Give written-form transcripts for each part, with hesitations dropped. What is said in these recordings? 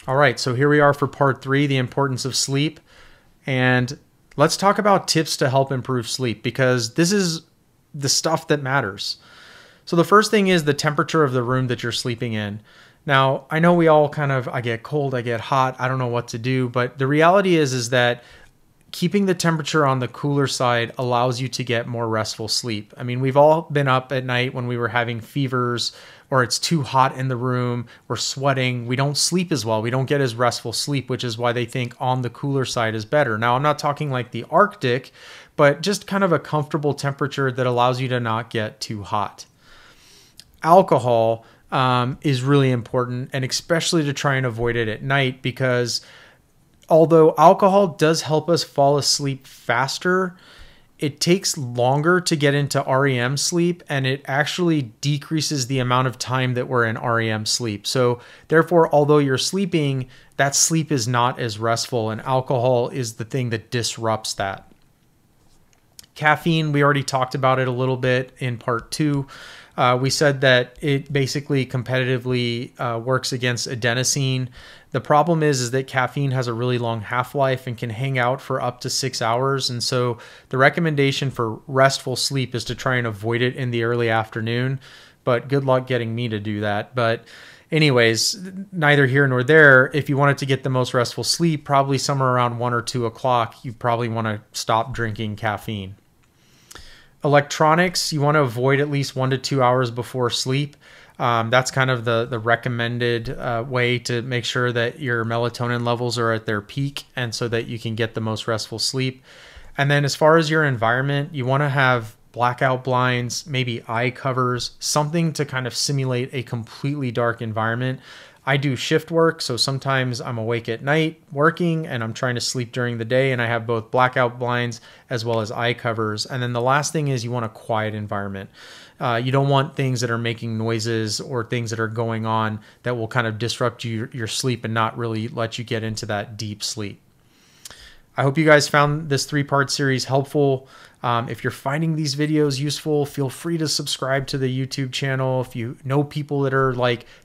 All right, so here we are for part 3, the importance of sleep. And let's talk about tips to help improve sleep, because this is the stuff that matters. So the first thing is the temperature of the room that you're sleeping in. Now, I know we all I get cold, I get hot, I don't know what to do, but the reality is that keeping the temperature on the cooler side allows you to get more restful sleep. I mean, we've all been up at night when we were having fevers, or it's too hot in the room, we're sweating, we don't sleep as well, we don't get as restful sleep, which is why they think on the cooler side is better. Now, I'm not talking like the Arctic, but just kind of a comfortable temperature that allows you to not get too hot. Alcohol is really important, and especially to try and avoid it at night, because although alcohol does help us fall asleep faster, it takes longer to get into REM sleep, and it actually decreases the amount of time that we're in REM sleep. So therefore, although you're sleeping, that sleep is not as restful, and alcohol is the thing that disrupts that. Caffeine, we already talked about it a little bit in part 2. We said that it basically competitively works against adenosine. The problem is that caffeine has a really long half-life and can hang out for up to 6 hours. And so the recommendation for restful sleep is to try and avoid it in the early afternoon. But good luck getting me to do that. But anyways, neither here nor there. If you wanted to get the most restful sleep, probably somewhere around 1 or 2 o'clock, you probably want to stop drinking caffeine. Electronics, you want to avoid at least 1 to 2 hours before sleep. That's kind of the recommended way to make sure that your melatonin levels are at their peak, and so that you can get the most restful sleep. And then as far as your environment, you want to have blackout blinds, maybe eye covers, something to kind of simulate a completely dark environment. I do shift work, so sometimes I'm awake at night working and I'm trying to sleep during the day, and I have both blackout blinds as well as eye covers. And then the last thing is you want a quiet environment. You don't want things that are making noises or things that are going on that will kind of disrupt your sleep and not really let you get into that deep sleep. I hope you guys found this 3-part series helpful. If you're finding these videos useful, feel free to subscribe to the YouTube channel. If you know people that are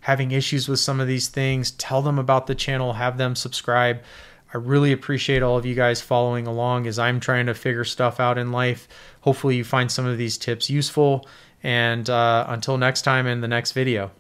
having issues with some of these things, tell them about the channel, have them subscribe. I really appreciate all of you guys following along as I'm trying to figure stuff out in life. Hopefully you find some of these tips useful. And until next time in the next video.